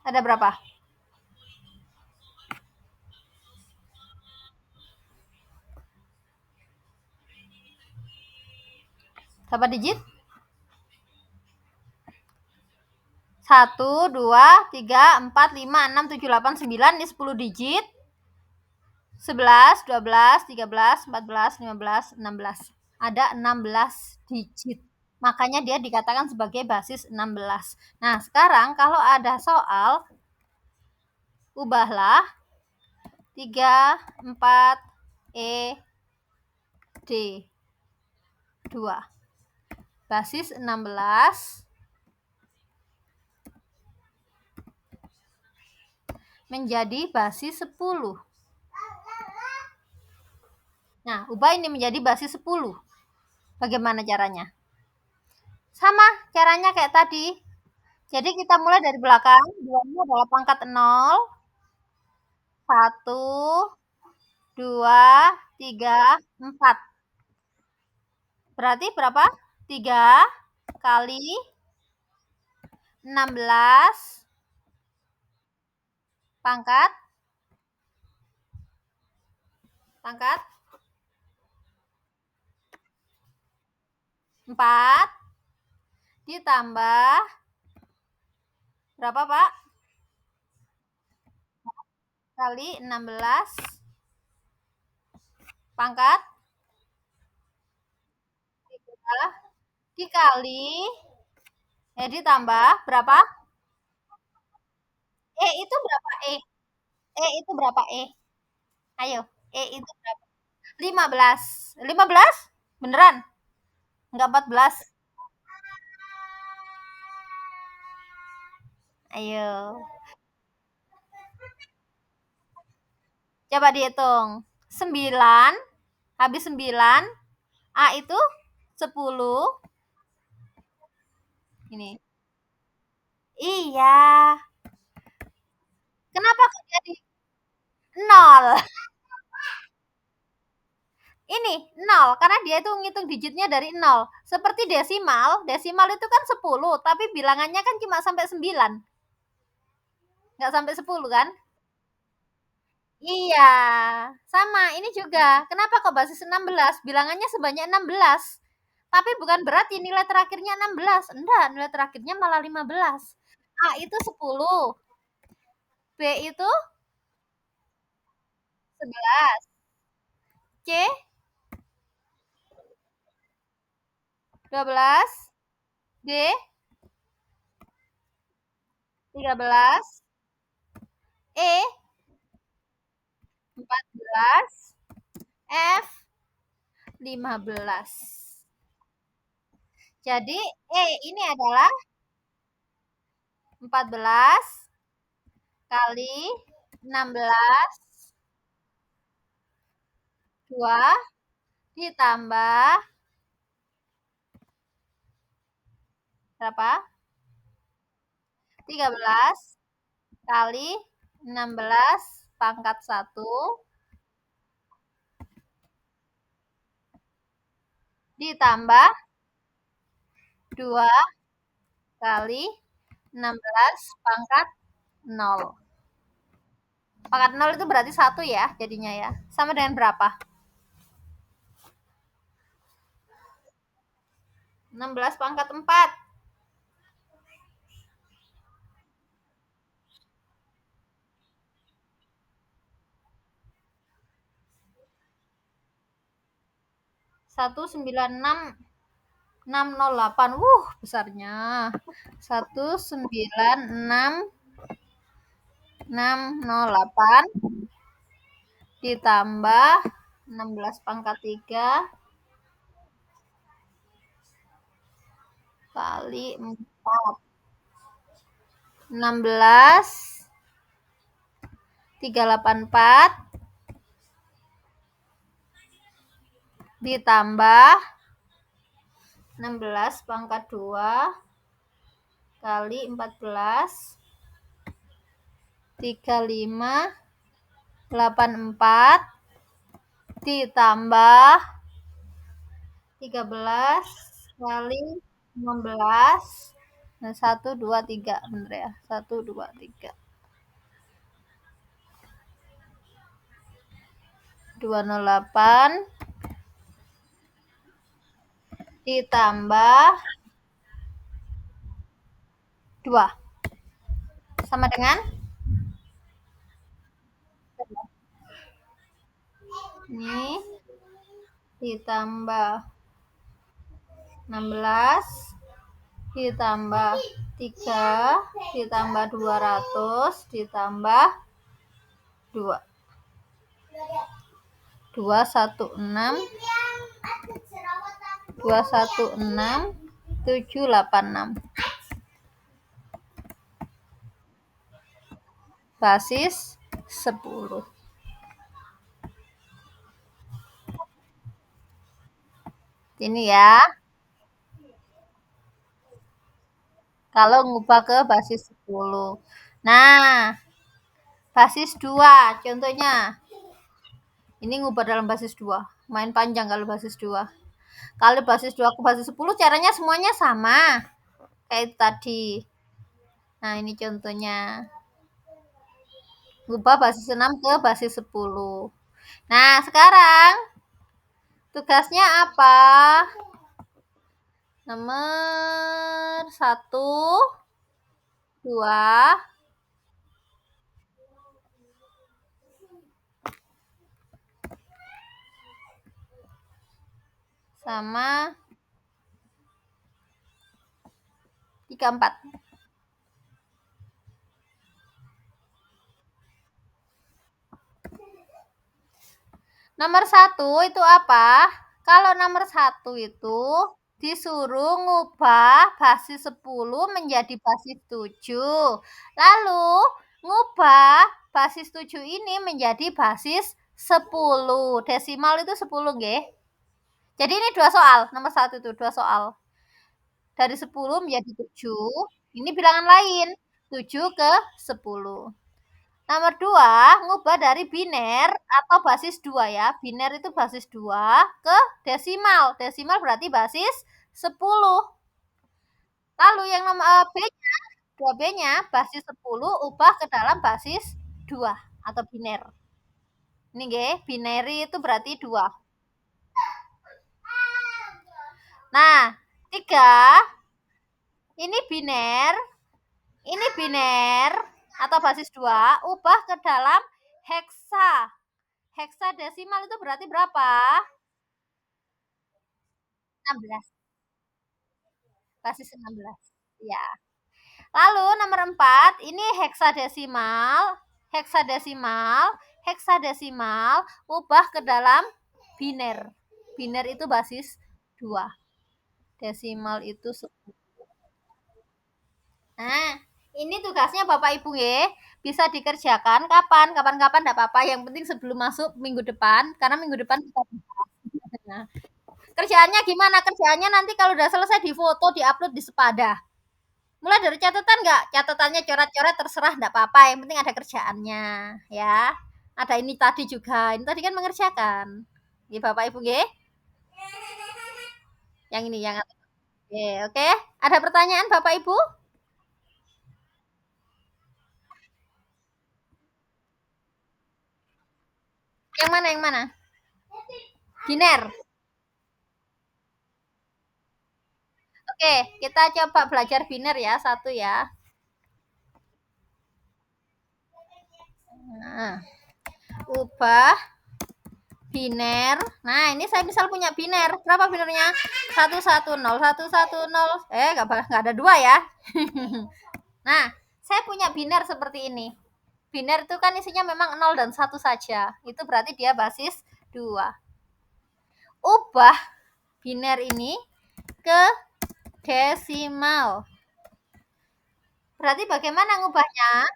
Ada berapa? Berapa digit? 1, 2, 3, 4, 5, 6, 7, 8, 9. Ini 10 digit. 11, 12, 13, 14, 15, 16. Ada 16 digit. Makanya dia dikatakan sebagai basis 16. Nah, sekarang kalau ada soal, ubahlah 3, 4, E, D, 2. Basis 16 menjadi basis 10. Nah, ubah ini menjadi basis 10. Bagaimana caranya? Sama caranya kayak tadi. Jadi kita mulai dari belakang. 2 ini adalah pangkat 0. 1, 2, 3, 4. Berarti berapa? 3 kali 16 pangkat 4 ditambah berapa, Pak? Kali 16 pangkat 3 dikali ditambah berapa? Itu berapa E? Itu berapa E? Ayo, itu berapa? 15. 15? Beneran? Enggak 14? Ayo. Coba dihitung. 9 habis 9 A itu 10. Ini. Iya. Kenapa kok jadi 0? Ini 0 karena dia itu ngitung digitnya dari 0. Seperti desimal, desimal itu kan 10, tapi bilangannya kan cuma sampai 9. Nggak sampai 10 kan? Iya, sama. Ini juga. Kenapa kok basis 16? Bilangannya sebanyak 16. Tapi bukan berarti nilai terakhirnya 16. Enggak, nilai terakhirnya malah 15. A itu 10. B itu 11. C 12. D 13. E 14. F 15. Jadi ini adalah 14 kali 16 2 ditambah berapa? 13 kali 16 pangkat 1 ditambah 2 kali 16 pangkat 0. Pangkat 0 itu berarti 1 ya jadinya ya. Sama dengan berapa? 16 pangkat 4. 196. 608. Besarnya. 196,608 ditambah 16 pangkat 3 kali 4. 16 384 ditambah 16 pangkat 2 kali 14 3584 ditambah 13 kali 16. Nah, 1 2 3 bener ya. 1 2 3. 208 ditambah 2 sama dengan ini ditambah 16 ditambah 3 ditambah 200 ditambah 2 216 786 basis 10. Ini ya. Kalau ngubah ke basis 10. Nah, basis 2 contohnya. Ini ngubah dalam basis 2. Main panjang kalau basis 2. Kalau basis 2 ke basis 10 caranya semuanya sama. Kayak itu tadi. Nah, ini contohnya. Ngubah basis 6 ke basis 10. Nah, sekarang tugasnya apa? Nomor 1, 2, sama 34. Nomor 1 itu apa? Kalau nomor 1 itu disuruh ngubah basis 10 menjadi basis 7. Lalu ngubah basis 7 ini menjadi basis 10. Desimal itu 10 nggih. Jadi ini 2 soal, nomor 1 itu 2 soal. Dari 10 menjadi 7, ini bilangan lain, 7 ke 10. Nomor 2, ngubah dari biner atau basis 2 ya. Biner itu basis 2 ke desimal. Desimal berarti basis 10. Lalu yang nomor B-nya, 2B-nya basis 10 ubah ke dalam basis 2 atau biner. Ini nggih, binary itu berarti 2. Nah, 3 ini biner atau basis 2 ubah ke dalam heksa. Heksadesimal itu berarti berapa? 16. Basis 16. Ya. Lalu nomor 4, ini heksadesimal, ubah ke dalam biner. Biner itu basis 2. Desimal itu 10. Nah, ini tugasnya Bapak Ibu ya. Bisa dikerjakan kapan? Kapan-kapan enggak apa-apa. Yang penting sebelum masuk minggu depan, karena minggu depan kita nah, kerjaannya gimana? Kerjaannya nanti kalau udah selesai difoto, diupload di Sepada. Mulai dari catatan enggak? Catatannya coret-coret terserah enggak apa-apa. Yang penting ada kerjaannya, ya. Ada ini tadi juga. Ini tadi kan mengerjakan. Ya Bapak Ibu nggih. Yang ini yang oke. Ada pertanyaan Bapak Ibu? Yang mana? Yang mana? Biner. Oke, kita coba belajar biner ya, satu ya. Nah, ubah biner. Nah, ini saya misal punya biner. Berapa binernya? 110, 110. Nggak ada dua ya. Nah, saya punya biner seperti ini. Biner itu kan isinya memang 0 dan 1 saja. Itu berarti dia basis 2. Ubah biner ini ke desimal. Berarti bagaimana ngubahnya?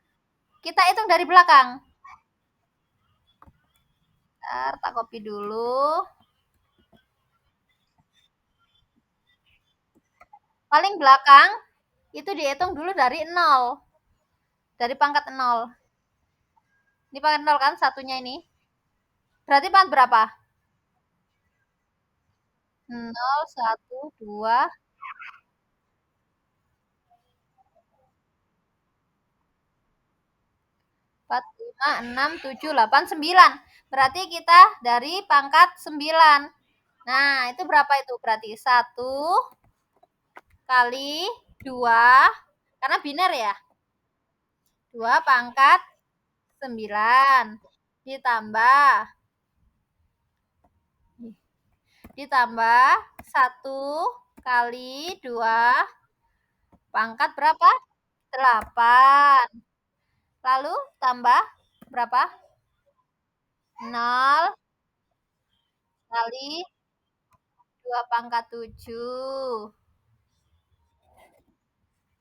Kita hitung dari belakang. Bentar, tak copy dulu. Paling belakang itu dihitung dulu dari 0. Dari pangkat 0. Ini pangkat 0 kan satunya ini. Berarti pangkat berapa? 0, 1, 2, 4, 5, 6, 7, 8, 9. Berarti kita dari pangkat 9. Nah, itu berapa itu? Berarti 1 kali 2, karena biner ya. 2 pangkat 9 ditambah ditambah 1 kali 2 pangkat berapa? 8. Lalu tambah berapa? 0 kali 2 pangkat 7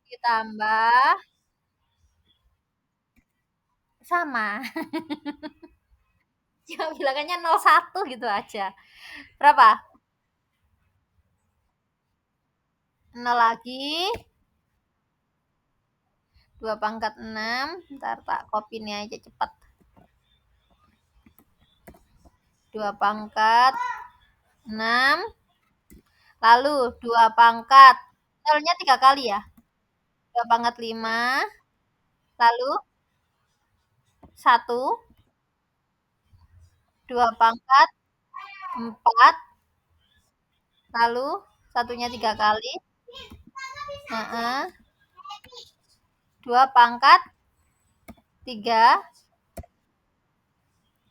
ditambah sama. Cuma bilangannya 01 gitu aja. Berapa? 0 lagi 2 pangkat 6. Ntar tak copy ini aja cepat. 2 pangkat 6. Lalu 2 pangkat. Nolnya 3 kali ya. 2 pangkat 5. Lalu 1. 2 pangkat 4. Lalu satunya 3 kali. 2 pangkat 3.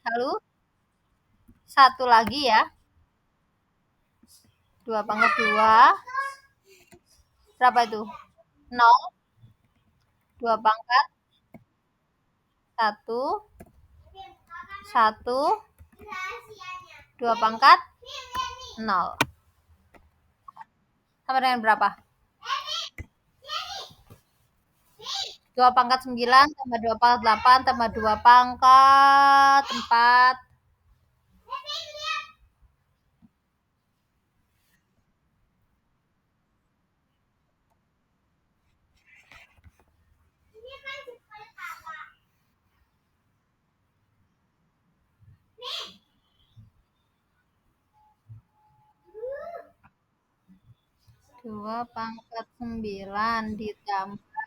Lalu 1 lagi ya. 2 pangkat 2. Berapa itu? 0. 2 pangkat 1. 1. 2 pangkat 0. Sama dengan berapa? 2 pangkat 9 tambah 2 pangkat 8 tambah 2 pangkat 4. Dua pangkat 9 ditambah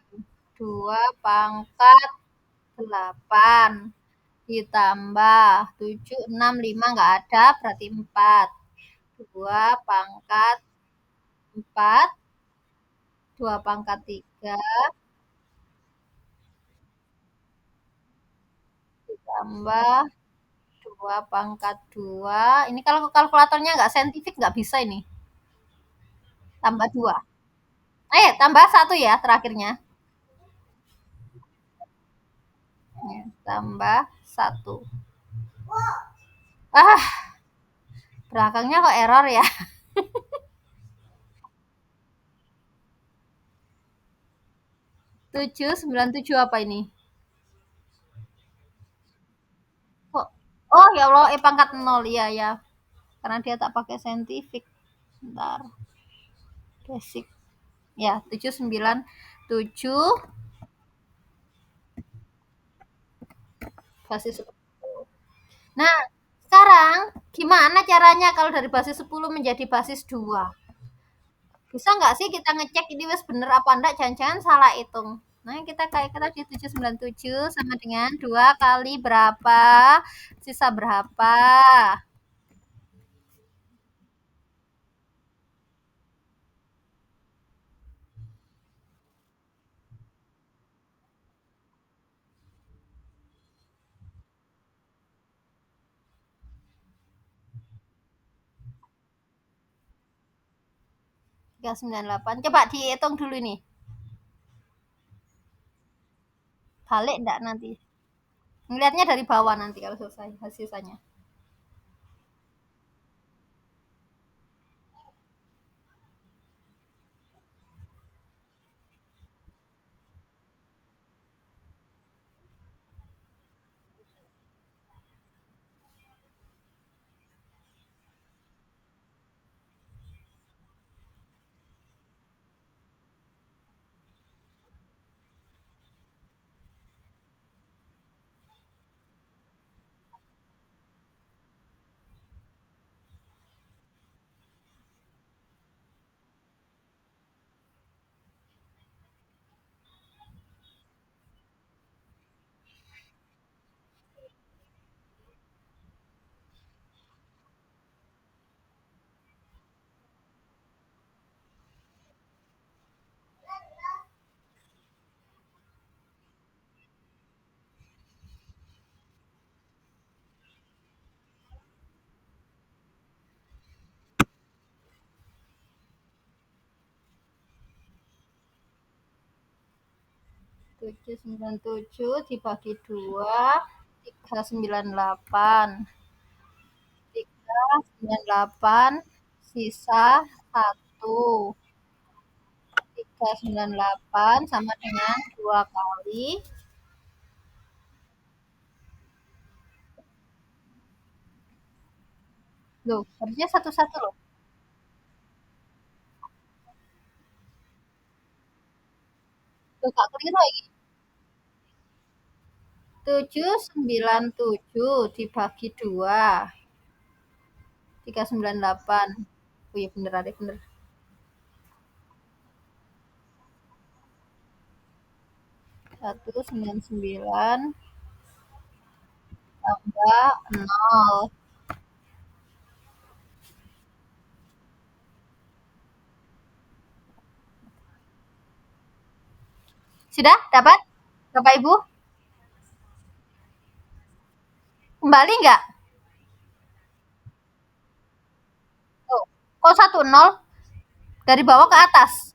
2 pangkat 8 ditambah 7, 6, 5 nggak ada, berarti 4. 2 pangkat 4, 2 pangkat 3 ditambah 2 pangkat 2. Ini kalau kalkulatornya nggak saintifik nggak bisa ini. Tambah 2. Tambah 1 ya terakhirnya. Tambah 1. Belakangnya kok error ya. 797 apa ini? Kok? Oh ya Allah, pangkat 0. Iya ya. Karena dia tak pakai saintifik. Bentar. Basic. Ya, 797 basis 10. Nah, sekarang gimana caranya kalau dari basis 10 menjadi basis 2? Bisa nggak sih kita ngecek ini wes bener apa enggak, jangan-jangan salah hitung. Nah, kita kayak kita di 797 sama dengan 2 kali berapa, sisa berapa. 398. Coba dihitung dulu nih. Balik enggak nanti? Ngelihatnya dari bawah nanti kalau selesai sisanya. 797 dibagi 2, 398. 398 sisa 1. 398 sama dengan 2 kali. Loh, harusnya satu-satu loh. Loh, Kak keliru lagi. 797 dibagi 2. 398. Oh iya bener ada bener. 199 tambah 0. Sudah dapat? Bapak Ibu? Kembali nggak? Oh, kok 1-0? Dari bawah ke atas.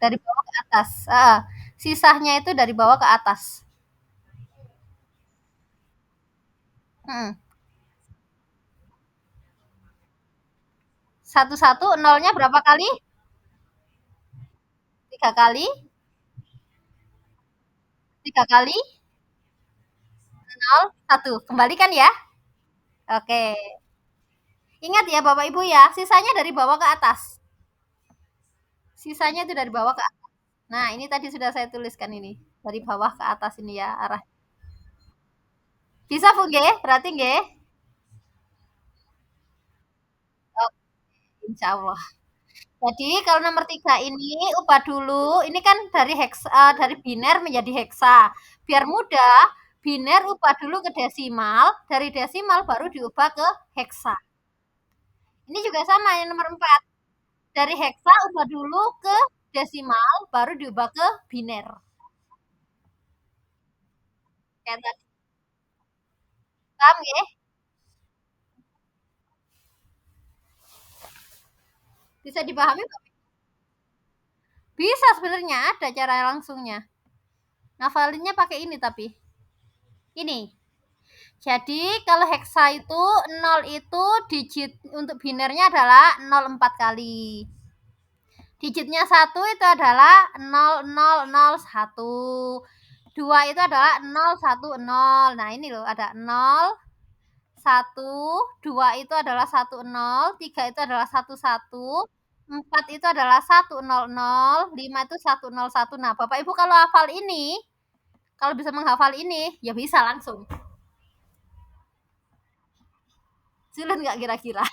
Dari bawah ke atas. Sisanya itu dari bawah ke atas. Hmm. Satu-satu, nolnya berapa kali? 3 kali. 3 kali. 0, 1. Kembalikan ya. Oke. Ingat ya Bapak Ibu ya, sisanya dari bawah ke atas. Sisanya itu dari bawah ke atas. Nah, ini tadi sudah saya tuliskan ini. Dari bawah ke atas ini ya arah. Bisa Bu nggih? Berarti nggih? Oh, insya Allah. Jadi kalau nomor 3 ini ubah dulu. Ini kan dari biner menjadi heksa. Biar mudah, biner ubah dulu ke desimal, dari desimal baru diubah ke heksa. Ini juga sama yang nomor 4. Dari heksa ubah dulu ke desimal, baru diubah ke biner. Kayak tadi. Paham ya? Bisa dipahami? Bisa sebenarnya ada cara langsungnya. Ngafalinnya pakai ini tapi. Ini. Jadi kalau heksa itu 0 itu digit untuk binernya adalah 04 kali. Digitnya 1 itu adalah 0001. 2 itu adalah 010. Nah, ini loh ada 0, 1, 2 itu adalah 10, 3 itu adalah 11, 4 itu adalah 100, 5 itu 101. Nah, Bapak Ibu kalau hafal ini, kalau bisa menghafal ini, ya bisa langsung. Sulit nggak kira-kira?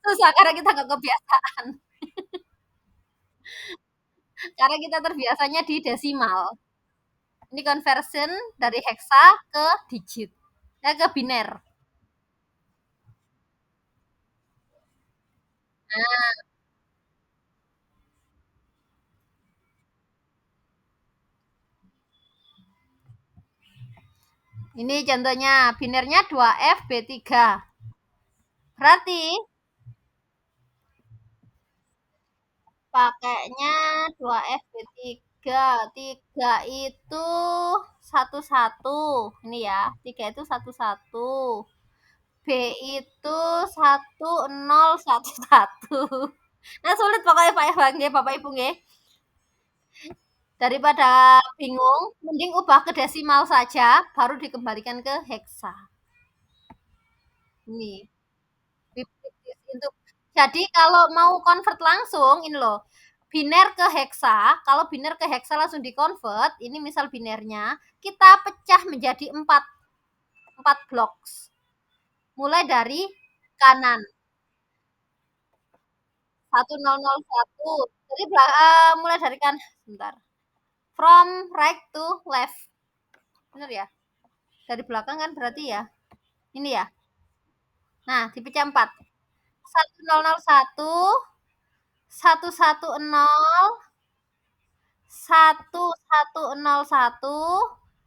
Susah karena kita nggak kebiasaan. Karena kita terbiasanya di desimal. Ini conversion dari heksa ke digit. Ke biner. Nah, ini contohnya binernya 2F B3. Berarti Pakainya 2FB3. 3 itu 11. Ini ya, 3 itu 11. B itu 1011. Nah, sulit pokoknya Pak ya, Bang, nggih, Bapak Ibu nggih. Daripada bingung, mending ubah ke desimal saja, baru dikembalikan ke heksa. Ini. Untuk jadi kalau mau convert langsung, ini loh, biner ke heksa, kalau biner ke heksa langsung di-convert, ini misal binernya, kita pecah menjadi 4 blok. Mulai dari kanan, 1001. Jadi mulai dari kanan, sebentar. From right to left. Benar ya? Dari belakang kan berarti ya. Ini ya. Nah, dipecah 4. 1001, 110, 1101,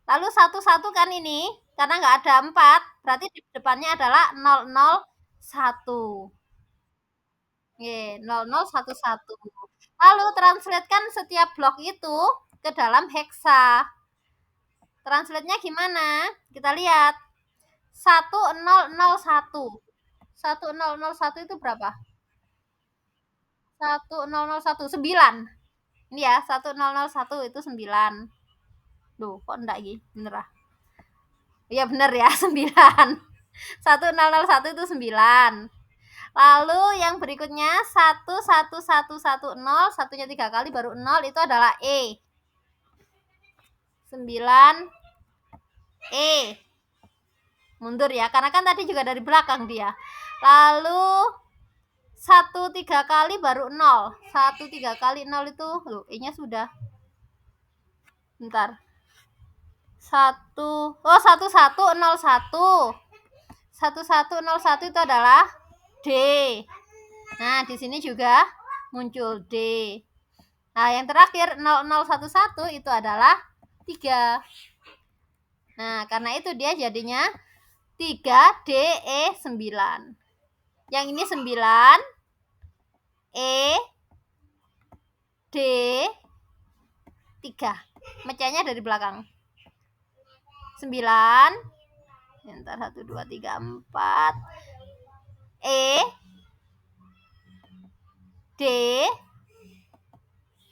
lalu 11 kan ini, karena nggak ada 4, berarti di depannya adalah 001. Oke, 0011. Lalu translatekan setiap blok itu ke dalam heksa. Translate-nya gimana? Kita lihat. 1001. 1001 itu berapa? 1001, 9. Ini ya, 1001 itu 9. Duh, kok enggak ini? Bener ah. Iya bener ya, 9. 1001 itu 9. Lalu yang berikutnya 11110, satunya 3 kali baru 0, itu adalah E. 9 E. Mundur ya, karena kan tadi juga dari belakang dia. Lalu 1 3 kali baru 0. 1 3 kali 0 itu, loh, E-nya sudah. Bentar. 1101. 1101 itu adalah D. Nah, di sini juga muncul D. Nah, yang terakhir 0011 itu adalah 3. Nah, karena itu dia jadinya 3DE9. Yang ini 9, E, D, 3. Mecahnya dari belakang. 9, ntar 1, 2, 3, 4, E, D,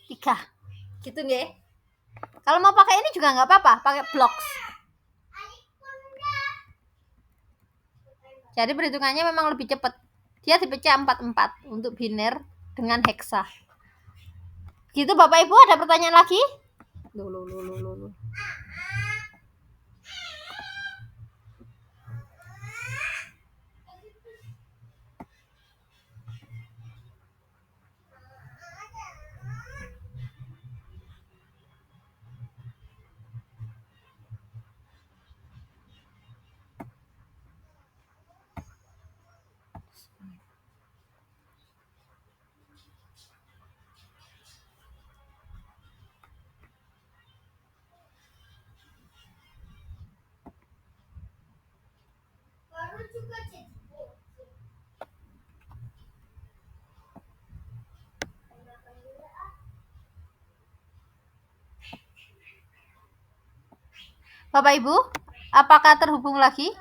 3. Gitu nggih. Kalau mau pakai ini juga nggak apa-apa, pakai blocks. Jadi perhitungannya memang lebih cepat. Dia dipecah 4 untuk biner dengan heksa. Gitu Bapak Ibu, ada pertanyaan lagi? Loh. Bapak Ibu, apakah terhubung lagi?